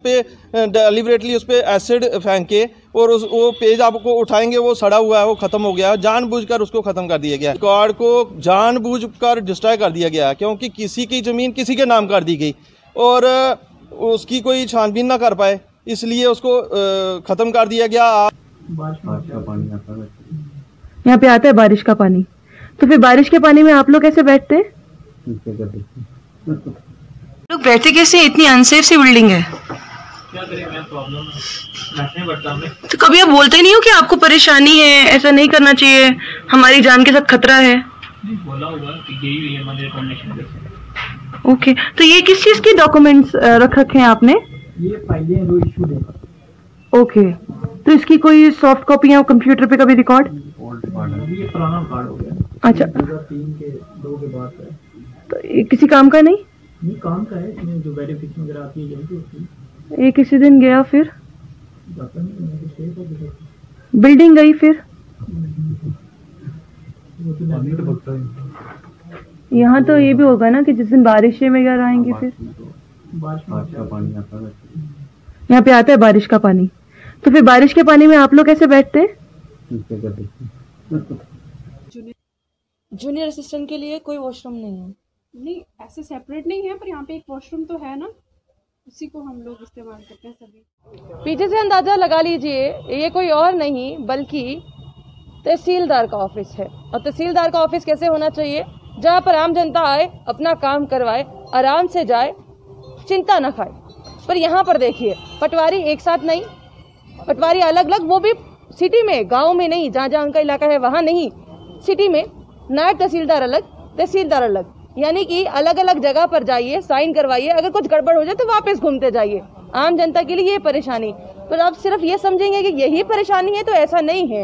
पर डेलिबरेटली उस पर एसिड फेंक के और वो पेज आपको उठाएंगे, वो सड़ा हुआ है, वो ख़त्म हो गया है, जानबूझकर उसको ख़त्म कर दिया गया है। रिकॉर्ड को जानबूझकर डिस्ट्रॉय कर दिया गया है, क्योंकि किसी की ज़मीन किसी के नाम कर दी गई और उसकी कोई छानबीन ना कर पाए, इसलिए उसको ख़त्म कर दिया गया। बारिश का पानी आता है, यहाँ पे आता है बारिश का पानी, तो फिर बारिश के पानी में आप लोग कैसे बैठते हैं? लोग बैठते कैसे? इतनी अनसेफ सी बिल्डिंग है, क्या करें, मैं प्रॉब्लम बैठने पड़ता हमें। तो कभी आप बोलते नहीं हो कि आपको परेशानी है, ऐसा नहीं करना चाहिए, हमारी जान के साथ खतरा है? बोला होगा कि यही हुई है हमारे रिकमेंडेशन। ओके, तो ये किस चीज के डॉक्यूमेंट्स रख रखे हैं आपने? ये फाइलें हैं जो इशू है। ओके, तो इसकी कोई सॉफ्ट कॉपी या कंप्यूटर पे कभी रिकॉर्ड? ये पुराना कार्ड हो गया। अच्छा, 2003 के 2 के बाद है। तो ये किसी काम का नहीं? नहीं, काम का है, इसमें जो वेरिफिकेशन वगैरह आती है यही होती है। ये किसी दिन गया, फिर बिल्डिंग गई, फिर यहाँ तो ये भी होगा ना कि जिस दिन बारिश वगैरह आएंगी, फिर बारिश का पानी आता है, यहाँ पे आता है बारिश का पानी, तो फिर बारिश के पानी में आप लोग कैसे बैठते हैं? जूनियर असिस्टेंट के लिए कोई वॉशरूम नहीं है? नहीं, ऐसे सेपरेट नहीं है, पर यहाँ पे एक वॉशरूम तो है ना, उसी को हम लोग इस्तेमाल करते हैं सभी। पीछे से अंदाजा लगा लीजिए, ये कोई और नहीं बल्कि तहसीलदार का ऑफिस है। और तहसीलदार का ऑफिस कैसे होना चाहिए? जहाँ पर आम जनता आए, अपना काम करवाए, आराम से जाए, चिंता न खाए। पर यहाँ पर देखिए, पटवारी एक साथ नहीं, पटवारी अलग अलग, वो भी सिटी में, गांव में नहीं, जहाँ जहाँ उनका इलाका है वहाँ नहीं, सिटी में नायब तहसीलदार अलग, तहसीलदार अलग, यानी कि अलग अलग जगह पर जाइए, साइन करवाइए, अगर कुछ गड़बड़ हो जाए तो वापस घूमते जाइए। आम जनता के लिए ये परेशानी। पर आप सिर्फ ये समझेंगे कि यही परेशानी है, तो ऐसा नहीं है।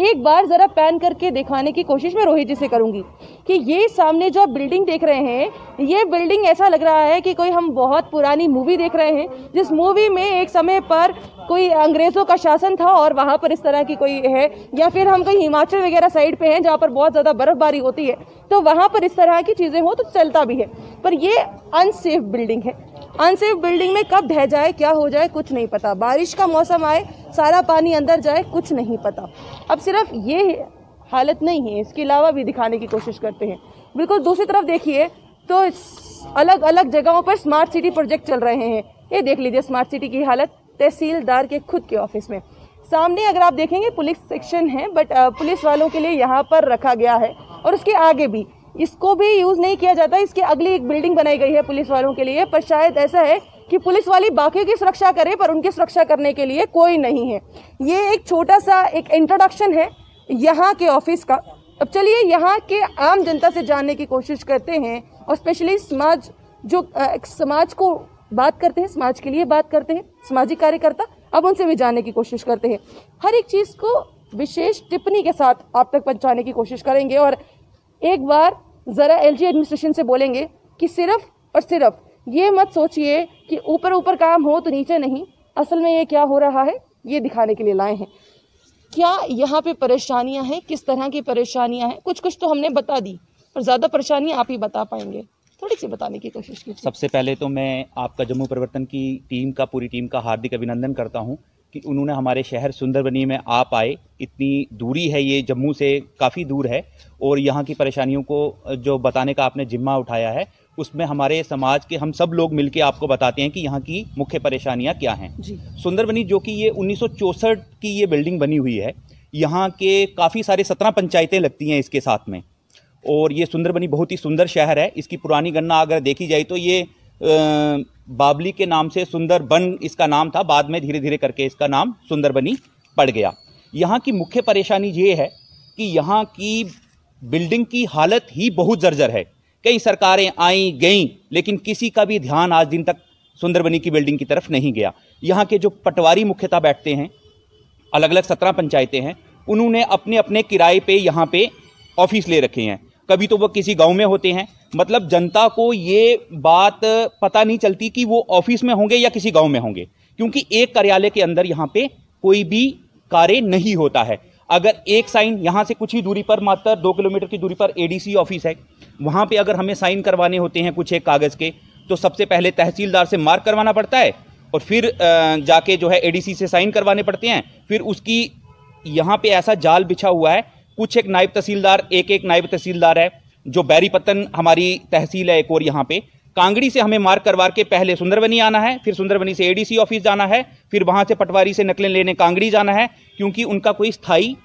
एक बार जरा पैन करके दिखाने की कोशिश मैं रोहित जी से करूंगी कि ये सामने जो आप बिल्डिंग देख रहे हैं, ये बिल्डिंग ऐसा लग रहा है कि कोई हम बहुत पुरानी मूवी देख रहे हैं, जिस मूवी में एक समय पर कोई अंग्रेजों का शासन था और वहां पर इस तरह की कोई है, या फिर हम कहीं हिमाचल वगैरह साइड पे हैं जहाँ पर बहुत ज्यादा बर्फबारी होती है, तो वहां पर इस तरह की चीजें हो तो चलता भी है। पर ये अनसेफ बिल्डिंग है। अनसेफ बिल्डिंग में कब ढह जाए, क्या हो जाए, कुछ नहीं पता। बारिश का मौसम आए, सारा पानी अंदर जाए, कुछ नहीं पता। अब सिर्फ ये हालत नहीं है, इसके अलावा भी दिखाने की कोशिश करते हैं। बिल्कुल दूसरी तरफ देखिए तो अलग अलग जगहों पर स्मार्ट सिटी प्रोजेक्ट चल रहे हैं। ये देख लीजिए स्मार्ट सिटी की हालत तहसीलदार के खुद के ऑफिस में। सामने अगर आप देखेंगे पुलिस सेक्शन है, बट पुलिस वालों के लिए यहाँ पर रखा गया है, और उसके आगे भी इसको भी यूज नहीं किया जाता। इसके अगली एक बिल्डिंग बनाई गई है पुलिस वालों के लिए, पर शायद ऐसा है कि पुलिस वाली बाकी की सुरक्षा करे, पर उनकी सुरक्षा करने के लिए कोई नहीं है। ये एक छोटा सा एक इंट्रोडक्शन है यहाँ के ऑफिस का। अब चलिए यहाँ के आम जनता से जानने की कोशिश करते हैं, और स्पेशली समाज, जो समाज को बात करते हैं, समाज के लिए बात करते हैं, सामाजिक कार्यकर्ता, अब उनसे भी जानने की कोशिश करते हैं। हर एक चीज़ को विशेष टिप्पणी के साथ आप तक पहुँचाने की कोशिश करेंगे, और एक बार ज़रा एलजी एडमिनिस्ट्रेशन से बोलेंगे कि सिर्फ और सिर्फ ये मत सोचिए कि ऊपर ऊपर काम हो तो नीचे नहीं, असल में ये क्या हो रहा है ये दिखाने के लिए लाए हैं। क्या यहाँ पे परेशानियाँ हैं, किस तरह की परेशानियाँ हैं, कुछ कुछ तो हमने बता दी, पर ज़्यादा परेशानियाँ आप ही बता पाएंगे, थोड़ी सी बताने की कोशिश कीजिए। सबसे पहले तो मैं आपका जम्मू परिवर्तन की टीम का, पूरी टीम का हार्दिक अभिनंदन करता हूं कि उन्होंने हमारे शहर सुंदरबनी में आप आए। इतनी दूरी है, ये जम्मू से काफ़ी दूर है, और यहाँ की परेशानियों को जो बताने का आपने जिम्मा उठाया है, उसमें हमारे समाज के हम सब लोग मिलकर आपको बताते हैं कि यहाँ की मुख्य परेशानियाँ क्या हैं। सुंदरबनी जो कि ये 1964 की ये बिल्डिंग बनी हुई है, यहाँ के काफ़ी सारे 17 पंचायतें लगती हैं इसके साथ में, और ये सुंदरबनी बहुत ही सुंदर शहर है। इसकी पुरानी गणना अगर देखी जाए तो ये बाबली के नाम से सुंदरबन इसका नाम था, बाद में धीरे धीरे करके इसका नाम सुंदरबनी पड़ गया। यहाँ की मुख्य परेशानी ये है कि यहाँ की बिल्डिंग की हालत ही बहुत जर्जर है। कई सरकारें आई गईं, लेकिन किसी का भी ध्यान आज दिन तक सुंदरबनी की बिल्डिंग की तरफ नहीं गया। यहाँ के जो पटवारी मुख्यतः बैठते हैं, अलग अलग 17 पंचायतें हैं, उन्होंने अपने अपने किराए पे यहाँ पे ऑफिस ले रखे हैं। कभी तो वो किसी गांव में होते हैं, मतलब जनता को ये बात पता नहीं चलती कि वो ऑफिस में होंगे या किसी गांव में होंगे, क्योंकि एक कार्यालय के अंदर यहाँ पे कोई भी कार्य नहीं होता है। अगर एक साइन यहाँ से कुछ ही दूरी पर, मात्र 2 किलोमीटर की दूरी पर एडीसी ऑफिस है, वहाँ पे अगर हमें साइन करवाने होते हैं कुछ एक कागज़ के, तो सबसे पहले तहसीलदार से मार्क करवाना पड़ता है, और फिर जाके जो है एडीसी से साइन करवाने पड़ते हैं। फिर उसकी यहाँ पे ऐसा जाल बिछा हुआ है, कुछ एक नायब तहसीलदार, एक नायब तहसीलदार है, जो बैरीपत्तन हमारी तहसील है एक और, यहाँ पे कांगड़ी से हमें मार्क करवा के पहले सुंदरबनी आना है, फिर सुंदरबनी से एडीसी ऑफिस जाना है, फिर वहां से पटवारी से नकलें लेने कांगड़ी जाना है, क्योंकि उनका कोई स्थायी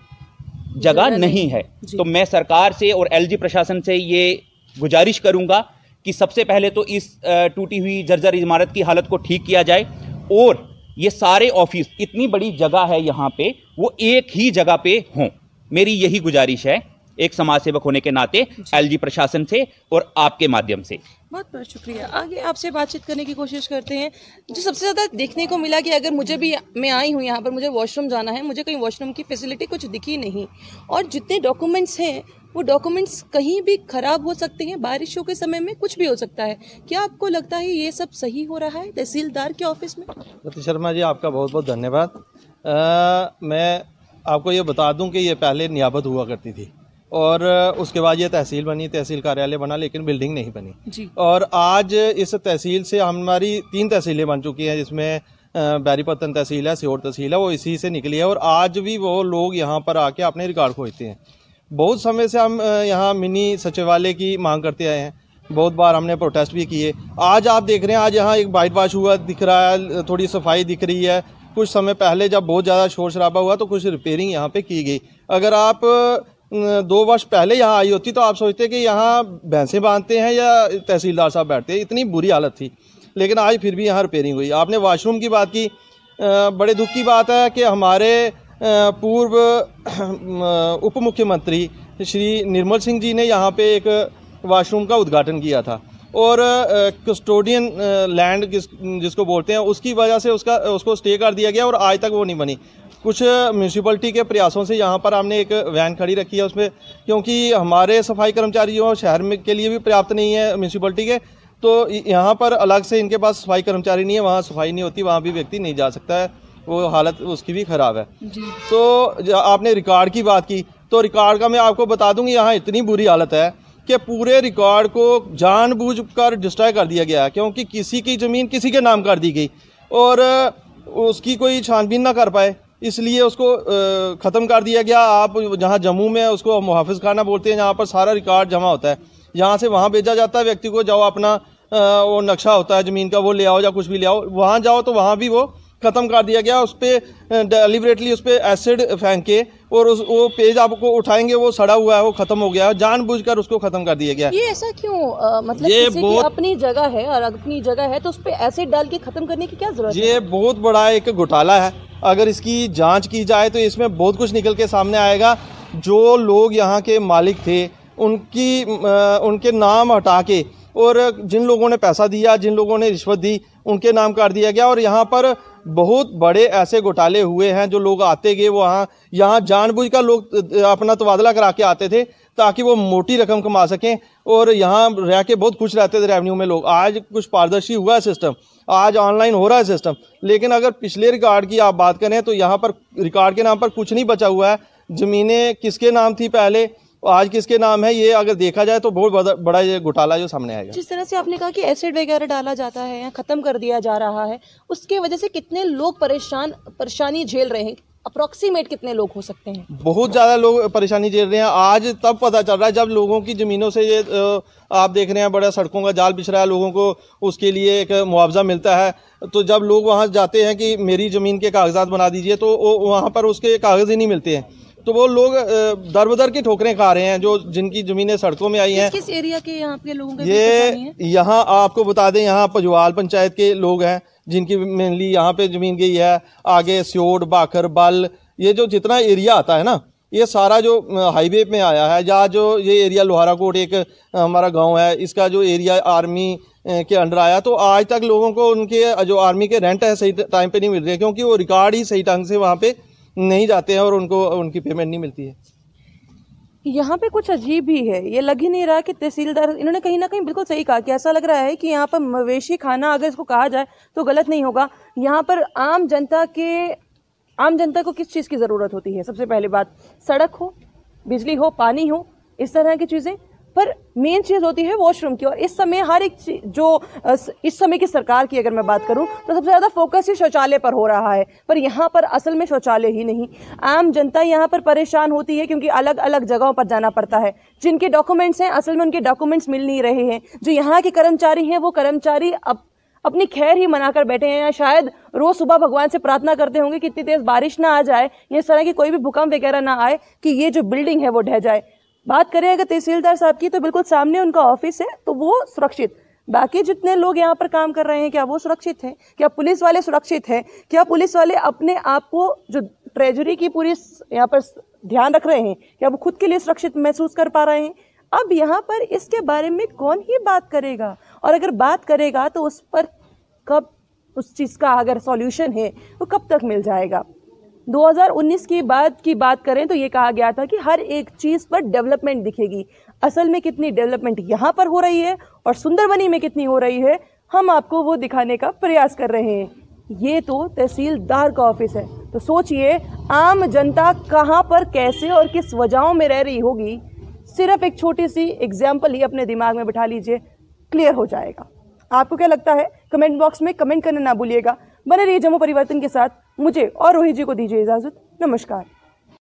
जगह नहीं है। तो मैं सरकार से और एलजी प्रशासन से ये गुजारिश करूंगा कि सबसे पहले तो इस टूटी हुई जर्जर इमारत की हालत को ठीक किया जाए, और ये सारे ऑफिस, इतनी बड़ी जगह है यहाँ पे, वो एक ही जगह पे हों। मेरी यही गुजारिश है एक समाज सेवक होने के नाते एलजी प्रशासन से और आपके माध्यम से। बहुत बहुत शुक्रिया। आगे आपसे बातचीत करने की कोशिश करते हैं। जो सबसे ज़्यादा देखने को मिला कि अगर मुझे भी, मैं आई हूँ यहाँ पर, मुझे वॉशरूम जाना है, मुझे कहीं वॉशरूम की फैसिलिटी कुछ दिखी नहीं, और जितने डॉक्यूमेंट्स हैं वो डॉक्यूमेंट्स कहीं भी ख़राब हो सकते हैं, बारिशों के समय में कुछ भी हो सकता है। क्या आपको लगता है ये सब सही हो रहा है तहसीलदार के ऑफिस में? रति शर्मा जी, आपका बहुत बहुत धन्यवाद। मैं आपको ये बता दूं कि ये पहले नियाबत हुआ करती थी, और उसके बाद ये तहसील बनी, तहसील कार्यालय बना, लेकिन बिल्डिंग नहीं बनी जी। और आज इस तहसील से हमारी 3 तहसीलें बन चुकी हैं, जिसमें बैरीपत्तन तहसील है, सियोर तहसील है, वो इसी से निकली है। और आज भी वो लोग यहाँ पर आके अपने रिकॉर्ड खोजते हैं। बहुत समय से हम यहाँ मिनी सचिवालय की मांग करते आए हैं, बहुत बार हमने प्रोटेस्ट भी किए। आज आप देख रहे हैं, आज यहाँ एक वाइट वॉश हुआ दिख रहा है, थोड़ी सफाई दिख रही है। कुछ समय पहले जब बहुत ज़्यादा शोर शराबा हुआ तो कुछ रिपेयरिंग यहाँ पे की गई। अगर आप 2 वर्ष पहले यहाँ आई होती तो आप सोचते कि यहाँ भैंसें बांधते हैं या तहसीलदार साहब बैठते हैं, इतनी बुरी हालत थी। लेकिन आज फिर भी यहाँ रिपेयरिंग हुई। आपने वॉशरूम की बात की, बड़े दुख की बात है कि हमारे पूर्व उप मुख्यमंत्री श्री निर्मल सिंह जी ने यहाँ पे एक वॉशरूम का उद्घाटन किया था, और कस्टोडियन लैंड जिसको बोलते हैं, उसकी वजह से उसको स्टे कर दिया गया और आज तक वो नहीं बनी। कुछ म्यूनसिपलिटी के प्रयासों से यहाँ पर हमने एक वैन खड़ी रखी है उसमें, क्योंकि हमारे सफाई कर्मचारियों शहर में के लिए भी पर्याप्त नहीं है म्यूनसिपलिटी के, तो यहाँ पर अलग से इनके पास सफाई कर्मचारी नहीं है, वहाँ सफाई नहीं होती, वहाँ भी व्यक्ति नहीं जा सकता है, वो हालत उसकी भी ख़राब है जी। तो आपने रिकॉर्ड की बात की, तो रिकॉर्ड का मैं आपको बता दूँगी, यहाँ इतनी बुरी हालत है कि पूरे रिकॉर्ड को जानबूझकर डिस्ट्रॉय कर दिया गया है, क्योंकि किसी की ज़मीन किसी के नाम कर दी गई और उसकी कोई छानबीन ना कर पाए, इसलिए उसको ख़त्म कर दिया गया। आप जहाँ जम्मू में उसको मुहाफिज खाना बोलते हैं, जहाँ पर सारा रिकॉर्ड जमा होता है, यहाँ से वहाँ भेजा जाता है व्यक्ति को, जाओ अपना वो नक्शा होता है ज़मीन का, वो ले आओ या कुछ भी ले आओ, वहाँ जाओ तो वहाँ भी वो ख़त्म कर दिया गया। उस पर डेलिबरेटली उस पर एसिड फेंक के, और वो पेज आपको उठाएंगे वो सड़ा हुआ है, वो ख़त्म हो गया है, जानबूझकर उसको ख़त्म कर दिया गया। ये ऐसा क्यों? मतलब ये किसी की अपनी जगह है और अपनी जगह है तो उस पर एसिड डाल के ख़त्म करने की क्या ज़रूरत है? ये बहुत बड़ा एक घोटाला है। अगर इसकी जांच की जाए तो इसमें बहुत कुछ निकल के सामने आएगा। जो लोग यहाँ के मालिक थे उनके नाम हटा के, और जिन लोगों ने पैसा दिया, जिन लोगों ने रिश्वत दी, उनके नाम कर दिया गया। और यहाँ पर बहुत बड़े ऐसे घोटाले हुए हैं, जो लोग आते गए वो यहाँ जानबूझकर लोग अपना तबादला करा के आते थे ताकि वो मोटी रकम कमा सकें, और यहाँ रह के बहुत खुश रहते थे रेवेन्यू में लोग। आज कुछ पारदर्शी हुआ है सिस्टम, आज ऑनलाइन हो रहा है सिस्टम, लेकिन अगर पिछले रिकॉर्ड की आप बात करें तो यहाँ पर रिकॉर्ड के नाम पर कुछ नहीं बचा हुआ है। ज़मीनें किसके नाम थी पहले, आज किसके नाम है, ये अगर देखा जाए तो बहुत बड़ा ये घोटाला जो सामने आएगा। जिस तरह से आपने कहा कि एसिड वगैरह डाला जाता है या ख़त्म कर दिया जा रहा है, उसके वजह से कितने लोग परेशानी झेल रहे हैं? अप्रॉक्सीमेट कितने लोग हो सकते हैं? बहुत ज़्यादा लोग परेशानी झेल रहे हैं। आज तब पता चल रहा है जब लोगों की ज़मीनों से ये आप देख रहे हैं बड़ा सड़कों का जाल बिछ रहा है, लोगों को उसके लिए एक मुआवजा मिलता है। तो जब लोग वहाँ जाते हैं कि मेरी ज़मीन के कागजात बना दीजिए, तो वहाँ पर उसके कागज़ ही नहीं मिलते हैं, तो वो लोग दर बदर की ठोकरें खा रहे हैं, जो जिनकी ज़मीनें सड़कों में आई हैं। किस एरिया के यहाँ के लोगों के ये यहाँ आपको बता दें, यहाँ पजवाल पंचायत के लोग हैं जिनकी मेनली यहाँ पे ज़मीन गई है। आगे स्योट, बाखर, बल, ये जो जितना एरिया आता है ना, ये सारा जो हाईवे में आया है, या जो ये एरिया लोहारा कोट एक हमारा गांव है, इसका जो एरिया आर्मी के अंडर आया, तो आज तक लोगों को उनके जो आर्मी के रेंट है सही टाइम पे नहीं मिल रहे, क्योंकि वो रिकॉर्ड ही सही ढंग से वहाँ पे नहीं जाते हैं और उनको उनकी पेमेंट नहीं मिलती है। यहाँ पे कुछ अजीब भी है, ये लग ही नहीं रहा कि तहसीलदार, इन्होंने कहीं ना कहीं बिल्कुल सही कहा कि ऐसा लग रहा है कि यहाँ पर मवेशी खाना अगर इसको कहा जाए तो गलत नहीं होगा। यहाँ पर आम जनता को किस चीज़ की ज़रूरत होती है? सबसे पहली बात, सड़क हो, बिजली हो, पानी हो, इस तरह की चीज़ें, पर मेन चीज़ होती है वॉशरूम की। और इस समय हर एक जो इस समय की सरकार की अगर मैं बात करूं तो सबसे ज़्यादा फोकस ही शौचालय पर हो रहा है, पर यहाँ पर असल में शौचालय ही नहीं। आम जनता यहाँ पर परेशान होती है क्योंकि अलग अलग जगहों पर जाना पड़ता है। जिनके डॉक्यूमेंट्स हैं असल में उनके डॉक्यूमेंट्स मिल नहीं रहे हैं। जो यहाँ के कर्मचारी हैं वो कर्मचारी अपनी खैर ही मनाकर बैठे हैं, या शायद रोज सुबह भगवान से प्रार्थना करते होंगे कि इतनी तेज बारिश ना आ जाए, या इस तरह की कोई भी भूकंप वगैरह ना आए कि ये जो बिल्डिंग है वो ढह जाए। बात करें अगर तहसीलदार साहब की, तो बिल्कुल सामने उनका ऑफिस है तो वो सुरक्षित। बाकी जितने लोग यहाँ पर काम कर रहे हैं क्या वो सुरक्षित हैं? क्या पुलिस वाले सुरक्षित हैं? क्या पुलिस वाले अपने आप को जो ट्रेजरी की पूरी यहाँ पर ध्यान रख रहे हैं, क्या वो खुद के लिए सुरक्षित महसूस कर पा रहे हैं? अब यहाँ पर इसके बारे में कौन ही बात करेगा, और अगर बात करेगा तो उस पर कब उस चीज़ का अगर सॉल्यूशन है वो कब तक मिल जाएगा? 2019 की बात करें तो ये कहा गया था कि हर एक चीज़ पर डेवलपमेंट दिखेगी। असल में कितनी डेवलपमेंट यहाँ पर हो रही है और सुंदरबनी में कितनी हो रही है, हम आपको वो दिखाने का प्रयास कर रहे हैं। ये तो तहसीलदार का ऑफिस है, तो सोचिए आम जनता कहाँ पर कैसे और किस वजहों में रह रही होगी। सिर्फ एक छोटी सी एग्जाम्पल ही अपने दिमाग में बिठा लीजिए, क्लियर हो जाएगा। आपको क्या लगता है कमेंट बॉक्स में कमेंट करना ना भूलिएगा। बने रहिए जम्मू परिवर्तन के साथ। मुझे और रोहित जी को दीजिए इजाजत। नमस्कार।